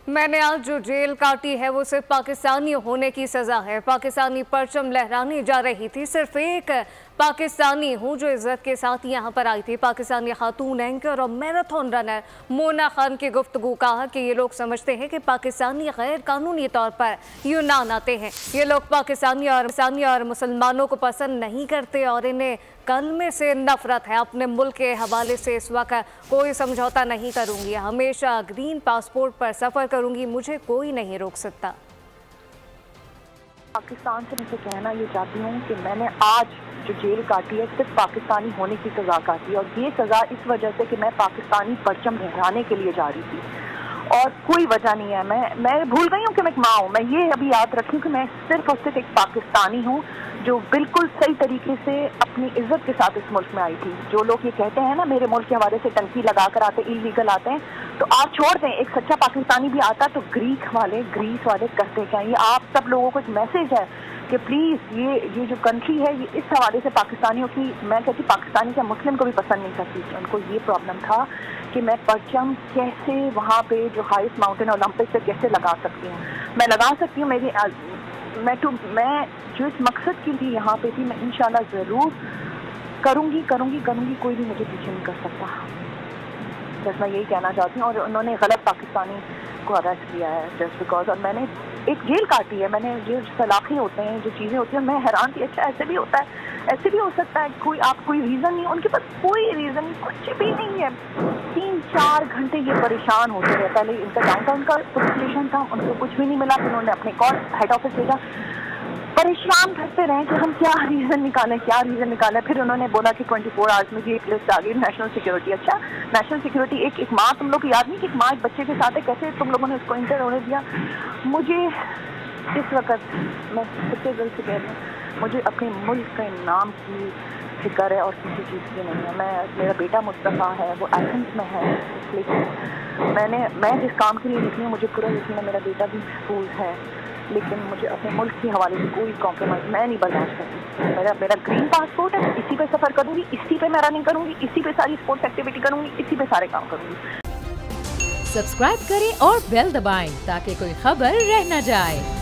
मैंने आज जो जेल काटी है वो सिर्फ पाकिस्तानी होने की सज़ा है। पाकिस्तानी परचम लहराने जा रही थी। सिर्फ एक पाकिस्तानी हूँ जो इज्जत के साथ यहाँ पर आई थी। पाकिस्तानी खातून एंकर और मैराथन रनर मोना खान की गुफ्तगू कहा कि ये लोग समझते हैं कि पाकिस्तानी गैर कानूनी तौर पर यूनान आते हैं। ये लोग पाकिस्तानी और मुसलमानों को पसंद नहीं करते और इन्हें कलमे से नफरत है। अपने मुल्क के हवाले से इस वक्त कोई समझौता नहीं करूँगी। हमेशा ग्रीन पासपोर्ट पर सफ़र करूँगी। मुझे कोई नहीं रोक सकता। पाकिस्तान से मैं तो कहना ये चाहती हूँ कि मैंने आज जो जेल काटी है सिर्फ पाकिस्तानी होने की सज़ा काटी, और ये सज़ा इस वजह से कि मैं पाकिस्तानी परचम लहराने के लिए जा रही थी और कोई वजह नहीं है। मैं भूल गई हूँ कि मैं एक माँ हूँ। मैं ये अभी याद रखी हूँ कि मैं सिर्फ और सिर्फ एक पाकिस्तानी हूँ जो बिल्कुल सही तरीके से अपनी इज्जत के साथ इस मुल्क में आई थी। जो लोग ये कहते हैं ना मेरे मुल्क के हवाले से टंकी लगा कर आते, इलीगल आते हैं, तो आप छोड़ दें। एक सच्चा पाकिस्तानी भी आता तो ग्रीस वाले करते क्या। ये आप सब लोगों को एक मैसेज है कि प्लीज़ ये जो कंट्री है ये इस हवाले से पाकिस्तानियों की, मैं कहती पाकिस्तानी क्या मुस्लिम को भी पसंद नहीं करती। उनको ये प्रॉब्लम था कि मैं परचम कैसे वहाँ पे जो हाईएस्ट माउंटेन ओलंपिक से कैसे लगा सकती हूँ। मैं लगा सकती हूँ। मैं जो इस मकसद के लिए यहाँ पे थी, मैं इंशाल्लाह ज़रूर करूँगी। कोई भी मुझे पीछे नहीं कर सकता। बस मैं यही कहना चाहती हूँ। और उन्होंने गलत पाकिस्तानी को अरेस्ट किया है जस्ट बिकॉज, और मैंने एक जेल काटी है। मैंने जो सलाखें होते हैं, जो चीज़ें होती हैं, मैं हैरान थी। अच्छा ऐसे भी होता है, ऐसे भी हो सकता है। कोई रीज़न नहीं, उनके पास कोई रीज़न नहीं, कुछ भी नहीं है। 3-4 घंटे ये परेशान होते रहे। पहले इनका डाउनटाउन का पुलिस स्टेशन था, उनको कुछ भी नहीं मिला। फिर उन्होंने अपने हेड ऑफिस भेजा। परेशान करते रहे कि हम क्या रीज़न निकालें। फिर उन्होंने बोला कि 24 आवर्स में ये एक लिस्ट आ गई नेशनल सिक्योरिटी। अच्छा नेशनल सिक्योरिटी, एक माँ, तुम लोग को याद नहीं कि एक माँ एक बच्चे के साथ है, कैसे तुम लोगों ने उसको इंटर होने दिया। मुझे इस वक्त, मैं सच्चे दिल से कह रही हूँ, मुझे अपने मुल्क के नाम की फिक्र है और किसी चीज़ की नहीं है। मेरा बेटा मुस्तफ़ा है, वो एथेंस में है, लेकिन मैं जिस काम के लिए निकली हूँ मुझे पूरा यकीन है मेरा बेटा भी महफूज है, लेकिन मुझे अपने मुल्क के हवाले से कोई कॉम्प्रोमाइज़ मैं नहीं बर्दाश्त करती। मेरा ग्रीन पासपोर्ट है, इसी पे सफ़र करूँगी, इसी पे मैं रनिंग करूँगी, इसी पे सारी स्पोर्ट्स एक्टिविटी करूँगी, इसी पे सारे काम करूँगी। सब्सक्राइब करें और बेल दबाएं ताकि कोई खबर रह न जाए।